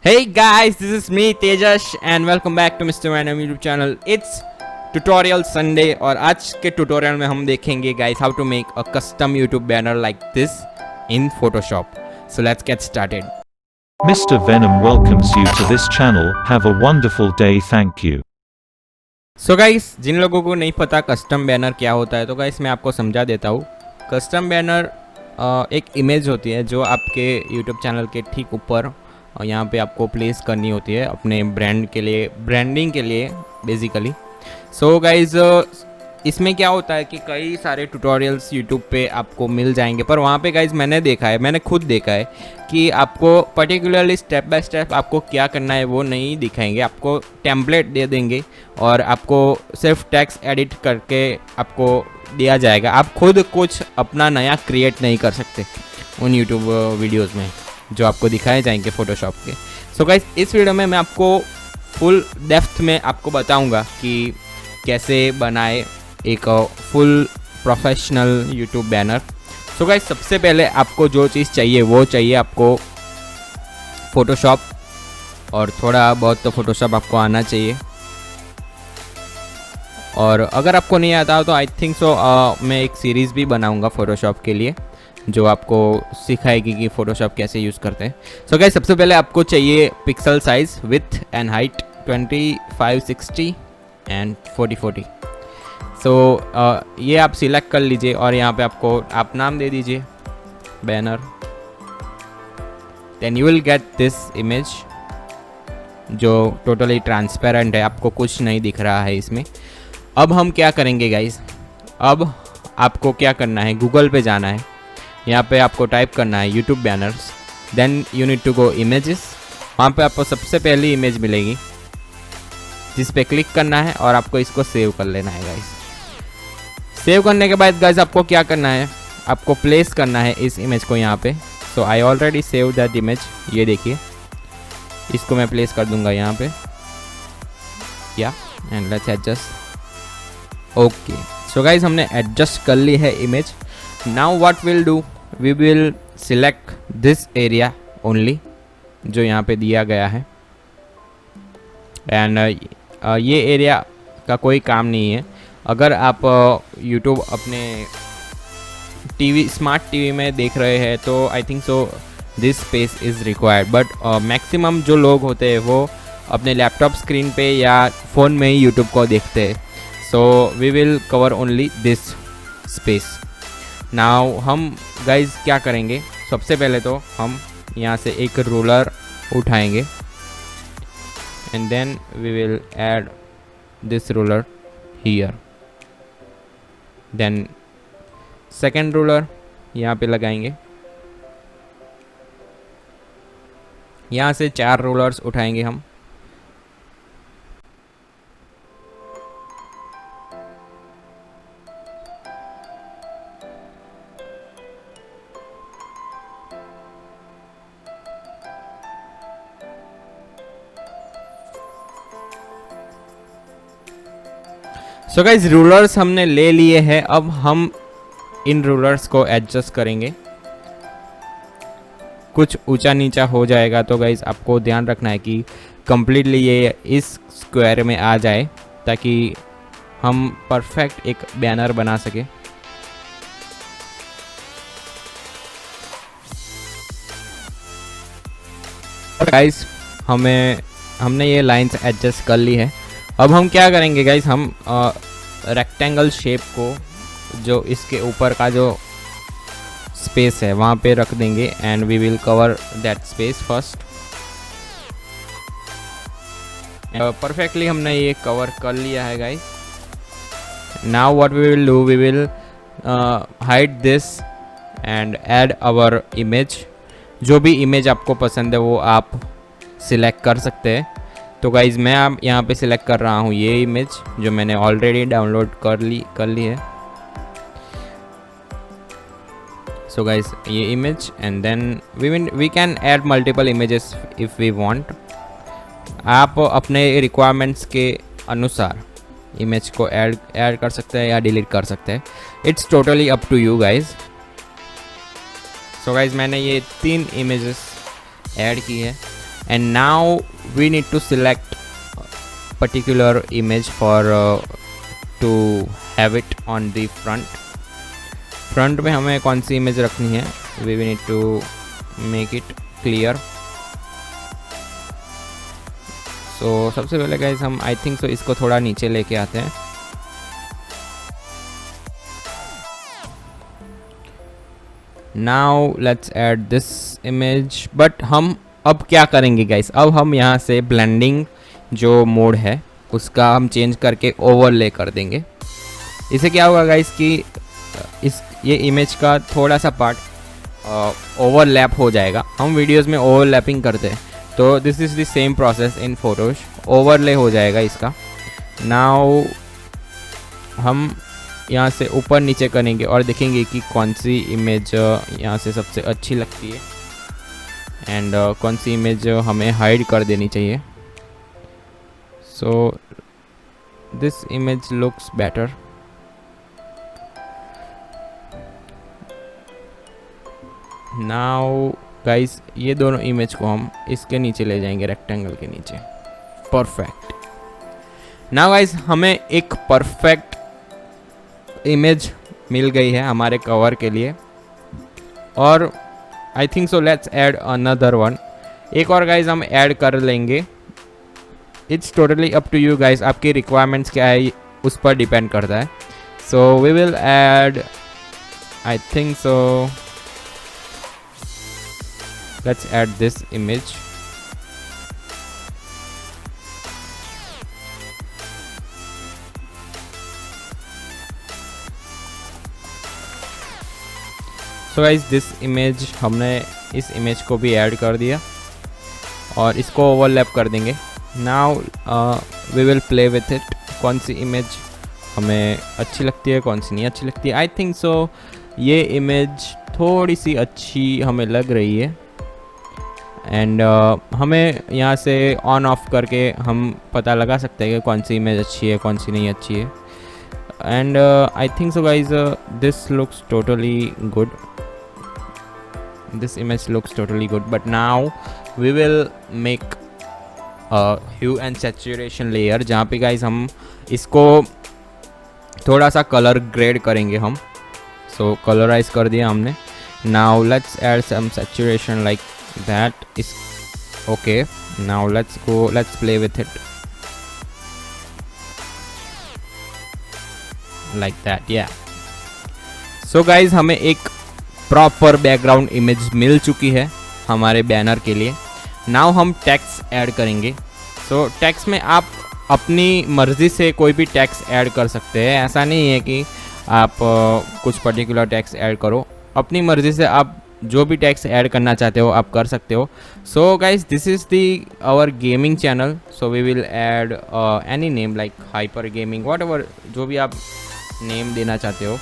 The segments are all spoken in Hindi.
Hey guys, this is me Tejash and welcome back to Mr. Random YouTube channel. It's Tutorial Sunday और आज के ट्यूटोरियल में हम देखेंगे guys how to make a custom YouTube banner like this in Photoshop. So let's get started. Mr. Venom welcomes you to this channel. Have a wonderful day. Thank you. So guys, जिन लोगों को नहीं पता कस्टम बैनर क्या होता है तो guys मैं आपको समझा देता हूँ. कस्टम बैनर एक इमेज होती है जो आपके YouTube चैनल के ठीक ऊपर और यहाँ पे आपको प्लेस करनी होती है अपने ब्रांड के लिए, ब्रांडिंग के लिए बेसिकली. सो गाइज इसमें क्या होता है कि कई सारे ट्यूटोरियल्स यूट्यूब पे आपको मिल जाएंगे, पर वहाँ पे गाइज मैंने खुद देखा है कि आपको पर्टिकुलरली स्टेप बाय स्टेप आपको क्या करना है वो नहीं दिखाएंगे. आपको टेम्पलेट दे देंगे और आपको सिर्फ टेक्स्ट एडिट करके आपको दिया जाएगा. आप खुद कुछ अपना नया क्रिएट नहीं कर सकते उन यूट्यूब वीडियोज़ में जो आपको दिखाए जाएंगे फ़ोटोशॉप के. सो गाइस इस वीडियो में मैं आपको फुल डेप्थ में आपको बताऊंगा कि कैसे बनाए एक full professional YouTube banner. So guys सबसे पहले आपको जो चीज़ चाहिए वो चाहिए आपको फ़ोटोशॉप, और थोड़ा बहुत तो फ़ोटोशॉप आपको आना चाहिए. और अगर आपको नहीं आता तो आई थिंक सो मैं एक सीरीज़ भी बनाऊंगा फ़ोटोशॉप के लिए जो आपको सिखाएगी कि फ़ोटोशॉप कैसे यूज़ करते हैं. सो गाइस सबसे पहले आपको चाहिए pixel size, with and height 2560 and 4040. सो ये आप सिलेक्ट कर लीजिए और यहाँ पे आपको आप नाम दे दीजिए banner. Then you will get this image जो टोटली ट्रांसपेरेंट है, आपको कुछ नहीं दिख रहा है इसमें. अब हम क्या करेंगे गाइस, अब आपको क्या करना है, गूगल पे जाना है, यहाँ पे आपको टाइप करना है YouTube banners, then you need to go images. वहाँ पे आपको सबसे पहली इमेज मिलेगी जिस पे क्लिक करना है और आपको इसको सेव कर लेना है गाइस. सेव करने के बाद गाइस आपको क्या करना है, आपको प्लेस करना है इस इमेज को यहाँ पे. So I already save that image. ये देखिए इसको मैं प्लेस कर दूंगा यहाँ पे या and let's adjust. Okay so guys हमने एडजस्ट कर ली है image. Now what will do, we will select this area only जो यहाँ पे दिया गया है. एंड ये एरिया का कोई काम नहीं है. अगर आप यूट्यूब अपने टीवी, स्मार्ट टीवी में देख रहे हैं तो आई think so this space is required, but maximum जो लोग होते हैं वो अपने लैपटॉप स्क्रीन पे या फ़ोन में ही यूट्यूब को देखते हैं. So we will cover only this space. Now हम गाइज क्या करेंगे, सबसे पहले तो हम यहाँ से एक रूलर उठाएंगे and then we will add this ruler here. Then second ruler यहाँ पे लगाएंगे. यहाँ से 4 रूलर्स उठाएंगे हम. सो गाइज रूलर्स हमने ले लिए हैं. अब हम इन रूलर्स को एडजस्ट करेंगे. कुछ ऊंचा नीचा हो जाएगा तो गाइज आपको ध्यान रखना है कि कंप्लीटली ये इस स्क्वायर में आ जाए ताकि हम परफेक्ट एक बैनर बना सके. गाइज हमने ये लाइंस एडजस्ट कर ली है. अब हम क्या करेंगे गाइस, हम रेक्टेंगल शेप को जो इसके ऊपर का जो स्पेस है वहाँ पे रख देंगे and we will cover that space first. Perfectly हमने ये कवर कर लिया है guys. Now what we will do, we will hide this and add our image. जो भी इमेज आपको पसंद है वो आप सिलेक्ट कर सकते हैं. तो गाइज़ मैं अब यहाँ पे सिलेक्ट कर रहा हूँ ये इमेज जो मैंने ऑलरेडी डाउनलोड कर ली है. सो गाइज़ ये image and then we can add multiple images if we want. आप अपने रिक्वायरमेंट्स के अनुसार इमेज को ऐड कर सकते हैं या डिलीट कर सकते हैं. It's totally up to you guys. So guys मैंने ये 3 इमेजेस ऐड की है. and now we need to select particular image for to have it on the front में हमें कौन सी इमेज रखनी है, we need to make it clear. So सबसे पहले गाइस हम आई थिंक सो इसको थोड़ा नीचे लेके आते हैं. Now let's add this image. But हम अब क्या करेंगे गाइस, अब हम यहाँ से ब्लेंडिंग जो मोड है उसका हम चेंज करके ओवरले कर देंगे. इससे क्या होगा गाइस कि ये इमेज का थोड़ा सा पार्ट ओवरलैप हो जाएगा. हम वीडियोस में ओवरलैपिंग करते हैं, तो this is the same process in photos. Overlay हो जाएगा इसका. नाउ हम यहाँ से ऊपर नीचे करेंगे और देखेंगे कि कौन सी इमेज यहाँ से सबसे अच्छी लगती है एंड कौन सी इमेज हमें हाइड कर देनी चाहिए. So this image looks better. Now guys ये दोनों इमेज को हम इसके नीचे ले जाएंगे, रेक्टेंगल के नीचे. परफेक्ट. नाउ गाइस हमें एक परफेक्ट इमेज मिल गई है हमारे कवर के लिए. और I think so let's add another one. एक और गाइस हम ऐड कर लेंगे. It's totally up to you guys, आपकी रिक्वायरमेंट्स क्या है उस पर डिपेंड करता है. So we will add, I think so let's add this image. So guys this image हमने इस इमेज को भी ऐड कर दिया और इसको ओवरलैप कर देंगे. Now we will play with it. कौन सी इमेज हमें अच्छी लगती है, कौन सी नहीं अच्छी लगती है. आई थिंक सो ये इमेज थोड़ी सी अच्छी हमें लग रही है एंड हमें यहाँ से ऑन ऑफ करके हम पता लगा सकते हैं कि कौन सी इमेज अच्छी है, कौन सी नहीं अच्छी है. And I think so guys this looks totally good. This image looks totally good. But now we will make hue and saturation layer, जहाँ पे गाइज हम इसको थोड़ा सा कलर ग्रेड करेंगे हम. सो कलराइज कर दिया हमने. Now let's add some saturation like that is okay. Now let's play with it like that. Yeah. So guys हमें एक प्रॉपर बैकग्राउंड इमेज मिल चुकी है हमारे बैनर के लिए. नाउ हम टेक्स्ट ऐड करेंगे. सो टेक्स्ट में आप अपनी मर्ज़ी से कोई भी टेक्स्ट ऐड कर सकते हैं. ऐसा नहीं है कि आप कुछ पर्टिकुलर टेक्स्ट ऐड करो. अपनी मर्ज़ी से आप जो भी टेक्स्ट ऐड करना चाहते हो आप कर सकते हो. So guys this is the our gaming channel. So we will add any name like hyper gaming, whatever, जो भी आप नेम देना चाहते हो.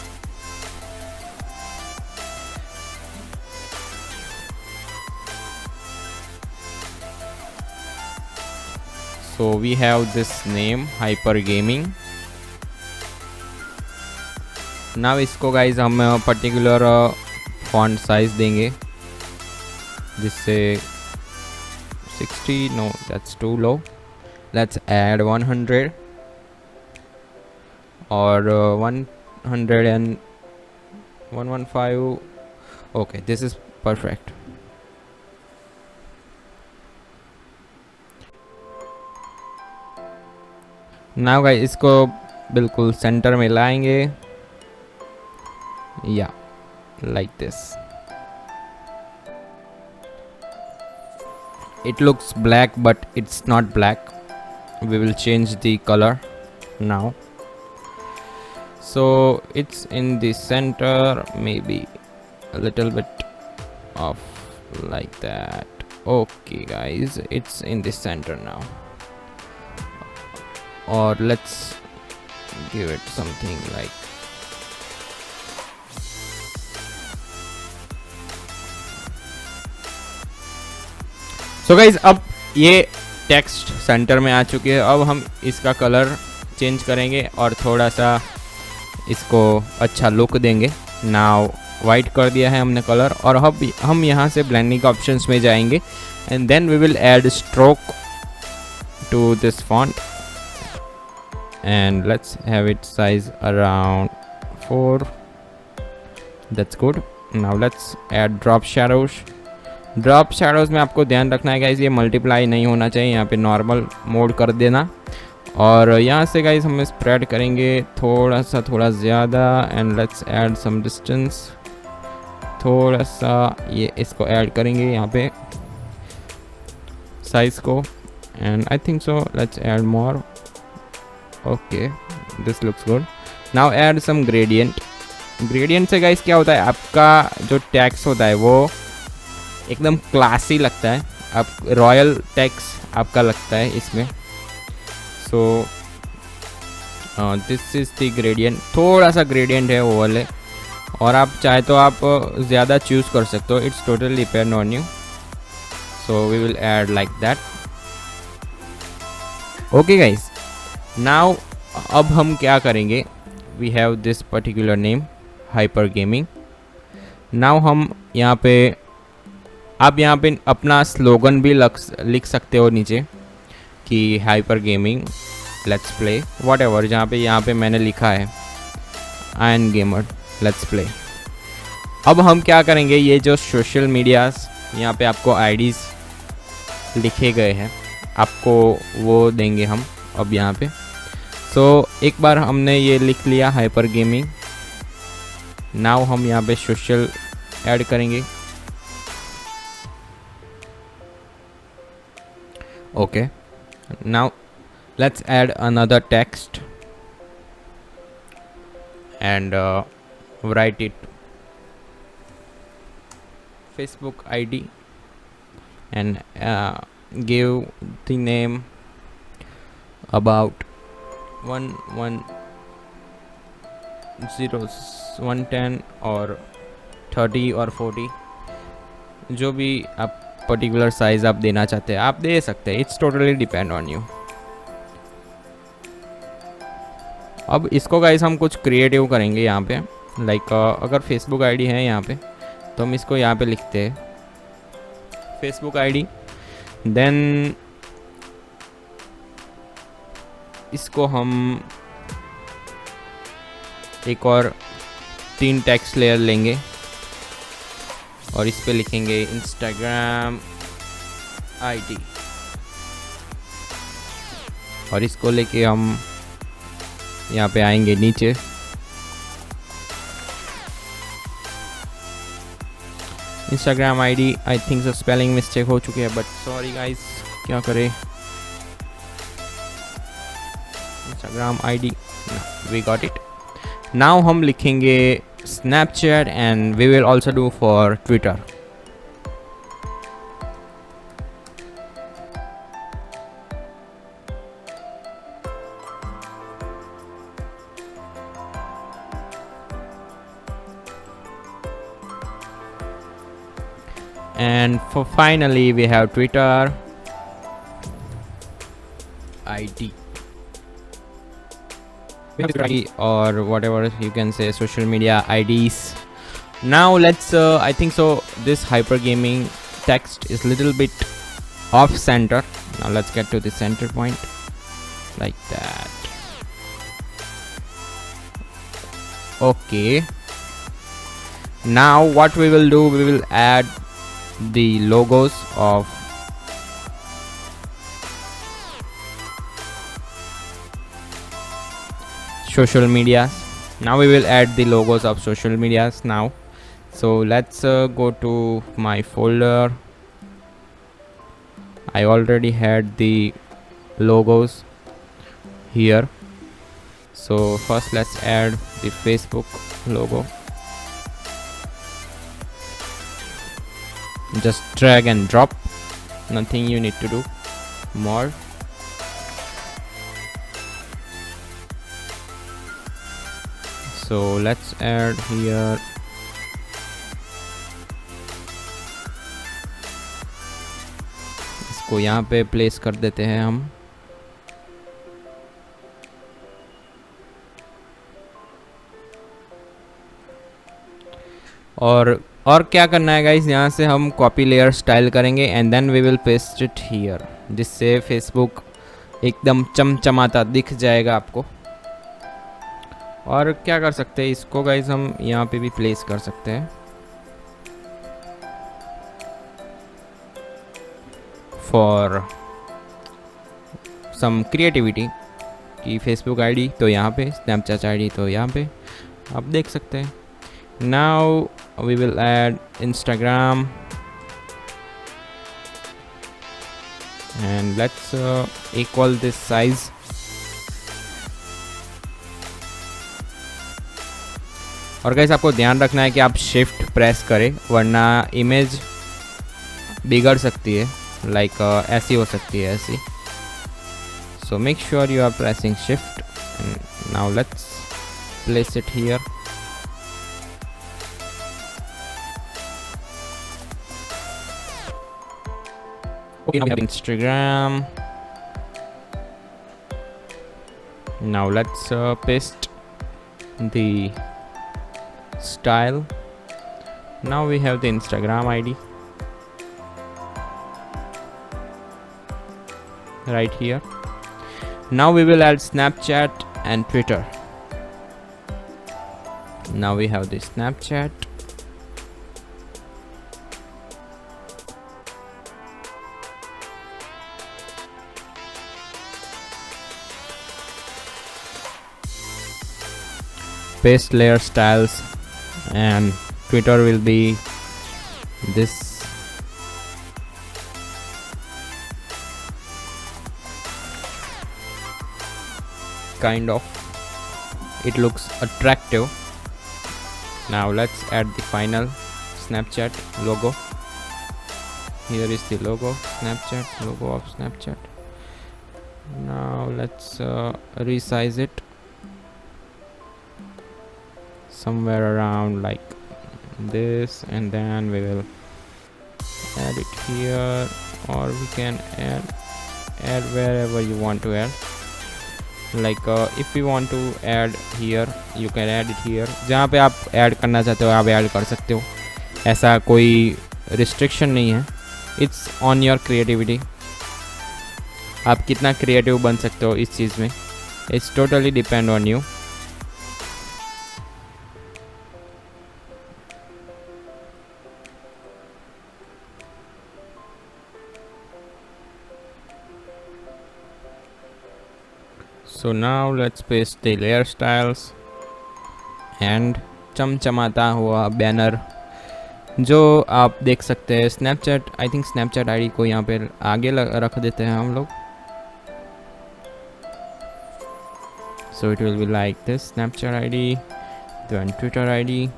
So we have this name hyper gaming. Now इसको गाइज हम पर्टिकुलर फॉन्ट साइज देंगे जिससे 60, no that's too low. Let's add 100 और 100 and 115. Okay this is perfect. Now guys इसको बिल्कुल सेंटर में लाएंगे. या like this. It looks black but it's not black. We will change the color now. So it's in the center, maybe a little bit off like that. Okay guys, it's in the center now. Or let's give it something like so guys अब ये टेक्स्ट सेंटर में आ चुकी है. अब हम इसका कलर चेंज करेंगे और थोड़ा सा इसको अच्छा लुक देंगे. नाउ वाइट कर दिया है हमने कलर और अब हम यहाँ से ब्लेंडिंग ऑप्शंस में जाएंगे. and then we will add stroke to this font, and let's have it size around 4. That's good. Now let's add drop shadows. Drop shadows में आपको ध्यान रखना है गाइस, ये मल्टीप्लाई नहीं होना चाहिए, यहाँ पे नॉर्मल मोड कर देना। और यहाँ से गाइस हम स्प्रेड करेंगे थोड़ा ज़्यादा, and let's add some distance, थोड़ा सा ये इसको ऐड करेंगे यहाँ पे साइज को, and I think so let's add more. Okay, this looks good. Now add some gradient. Gradient से गाइस क्या होता है, आपका जो टेक्स्ट होता है वो एकदम क्लासी लगता है, आप रॉयल टेक्स्ट आपका लगता है इसमें। So this is the gradient, थोड़ा सा ग्रेडियंट है वो वाले, और आप चाहे तो आप ज़्यादा चूज़ कर सकते हो, it's totally depend on you. So we will add like that. Okay guys, now अब हम क्या करेंगे, we have this particular name hyper gaming. Now हम यहाँ पे, आप यहाँ पे अपना स्लोगन भी लिख सकते हो नीचे कि hyper gaming let's play what ever, जहाँ पे यहाँ पे मैंने लिखा है आयन गेमर लेट्स प्ले। अब हम क्या करेंगे, ये जो सोशल मीडियाज़ यहाँ पे आपको आईडीज़ लिखे गए हैं, आपको वो देंगे हम अब यहाँ पे। सो एक बार हमने ये लिख लिया हाइपर गेमिंग, नाउ हम यहाँ पे सोशल ऐड करेंगे। Okay, now let's add another text and write it Facebook ID and give the name about 110 or 30 or 40, जो भी आप पर्टिकुलर साइज आप देना चाहते हैं आप दे सकते हैं, it's totally depend on you. अब इसको गाइस हम कुछ क्रिएटिव करेंगे यहाँ पे, लाइक अगर फेसबुक आईडी है यहाँ पे तो हम इसको यहाँ पे लिखते हैं फेसबुक आईडी, देन इसको हम एक और 3 टेक्स्ट लेयर लेंगे और इस पे लिखेंगे इंस्टाग्राम आईडी, और इसको लेके हम यहाँ पे आएंगे नीचे, Instagram ID. I think so spelling mistake हो चुकी है, बट सॉरी गाइस, क्या करें। Instagram ID, we got it. Now हम लिखेंगे Snapchat and we will also do for Twitter. And for finally we have Twitter ID. Or whatever you can say, social media IDs. Now let's I think so this hyper gaming text is little bit off center. Now let's get to the center point like that. Okay, now what we will do, we will add the logos of social medias. Now we will add the logos of social medias now. So let's go to my folder. I already had the logos here. So first let's add the Facebook logo. Just drag and drop, nothing you need to do more. So let's add here इसको यहाँ पे प्लेस कर देते हैं हम। और और क्या करना है गाइस, यहाँ से हम कॉपी लेयर स्टाइल करेंगे and then we will paste it here, जिससे फेसबुक एकदम चमचमाता दिख जाएगा आपको। और क्या कर सकते हैं, इसको गाइस हम यहाँ पे भी प्लेस कर सकते हैं फॉर सम क्रिएटिविटी, कि फेसबुक आईडी तो यहाँ पे, स्नैपचैट आईडी तो यहाँ पे आप देख सकते हैं। Now we will add Instagram and let's equal this size. और गाइस आपको ध्यान रखना है कि आप शिफ्ट प्रेस करें, वरना इमेज बिगड़ सकती है, लाइक ऐसी हो सकती है ऐसी। So make sure you are pressing shift, and now let's place it here. Okay, now we have Instagram. Now let's paste the style. Now we have the Instagram ID right here. Now we will add Snapchat and Twitter. Now we have the Snapchat. Paste layer styles, and Twitter will be this. Kind of, it looks attractive. Now let's add the final Snapchat logo. Here is the logo, Snapchat logo of Snapchat. Now let's resize it somewhere around like this, and then we will add it here, or we can add wherever you want to add. Like if you want to add here, you can add it here. जहाँ पे आप ऐड करना चाहते हो आप ऐड कर सकते हो, ऐसा कोई रिस्ट्रिक्शन नहीं है। इट्स ऑन योर क्रिएटिविटी, आप कितना क्रिएटिव बन सकते हो इस चीज़ में, it's totally depend on you. So now let's paste the layer styles and चमचमाता हुआ बैनर जो आप देख सकते हैं। Snapchat, I think Snapchat ID को यहाँ पे आगे रख देते हैं हम लोग। So it will be like this, Snapchat ID, then Twitter ID.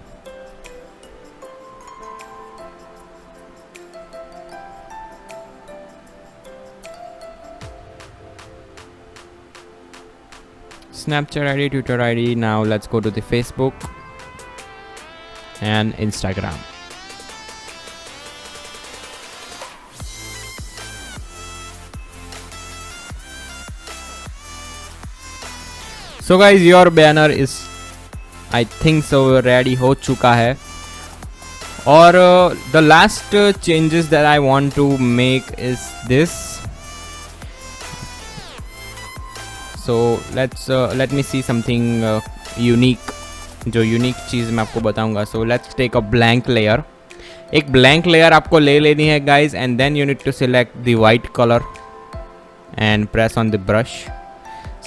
Snapchat ID, Twitter ID. Now let's go to the Facebook and Instagram. So guys, your banner is, I think so, ready हो चुका है। और the last changes that I want to make is this. So let me see something unique, जो यूनिक चीज़ मैं आपको बताऊंगा। So let's take a blank layer. एक blank layer आपको ले लेनी है guys, and then you need to select the white color and press on the brush.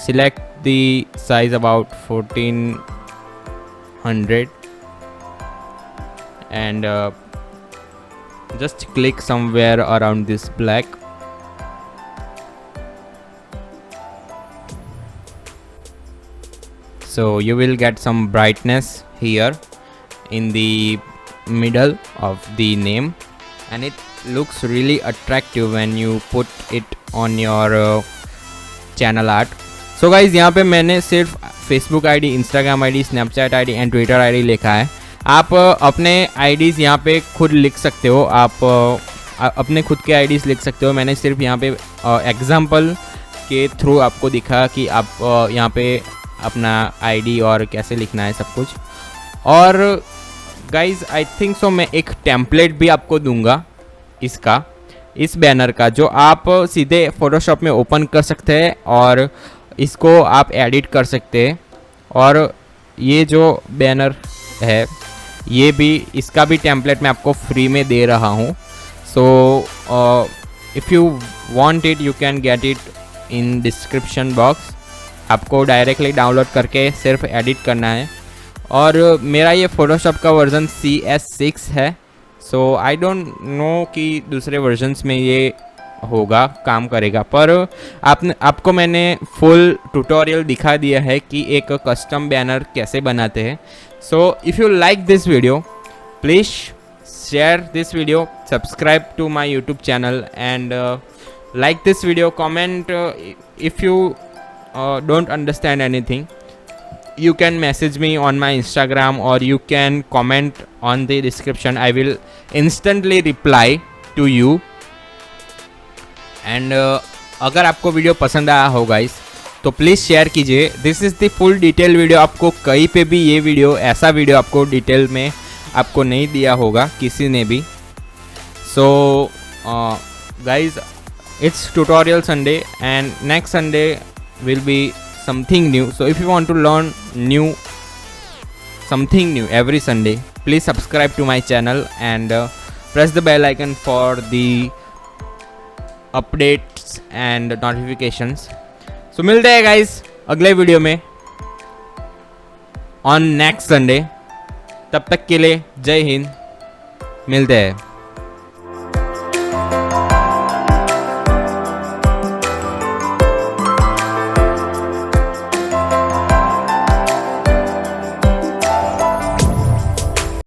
Select the size about 1400 and just click somewhere around this black. So you will get some brightness here in the middle of the name, and it looks really attractive when you put it on your channel art. So guys, यहाँ पे मैंने सिर्फ Facebook ID, Instagram ID, Snapchat ID and Twitter ID लिखा है। आप अपने IDs यहाँ पे खुद लिख सकते हो, आप अपने खुद के IDs लिख सकते हो। मैंने सिर्फ यहाँ पे एग्जाम्पल के थ्रू आपको दिखा कि आप यहाँ पे अपना ID और कैसे लिखना है सब कुछ। और गाइज आई थिंक सो मैं एक टेम्पलेट भी आपको दूंगा इस बैनर का, जो आप सीधे फोटोशॉप में ओपन कर सकते हैं और इसको आप एडिट कर सकते हैं। और ये जो बैनर है ये भी, इसका भी टेम्पलेट मैं आपको फ्री में दे रहा हूँ। सो if you want it you can get it in description box. आपको डायरेक्टली डाउनलोड करके सिर्फ एडिट करना है। और मेरा ये फ़ोटोशॉप का वर्ज़न CS6 है। सो आई डोंट नो कि दूसरे वर्जन्स में ये होगा, काम करेगा, पर आपको मैंने फुल ट्यूटोरियल दिखा दिया है कि एक कस्टम बैनर कैसे बनाते हैं। So if you like this video please share this video, subscribe to my YouTube channel and like this video, comment if you don't understand anything. You can message me on my Instagram or you can comment on the description. I will instantly reply to you. And अगर आपको वीडियो पसंद आया हो गाइस तो प्लीज़ शेयर कीजिए। This is the full detail video. आपको कहीं पे भी ये वीडियो, ऐसा वीडियो आपको डिटेल में आपको नहीं दिया होगा किसी ने भी। So guys, it's tutorial Sunday and next Sunday will be something new. So if you want to learn something new every Sunday, please subscribe to my channel and press the bell icon for the updates and notifications. So मिलते हैं guys अगले वीडियो में on next Sunday। तब तक के लिए जय हिंद, मिलते हैं।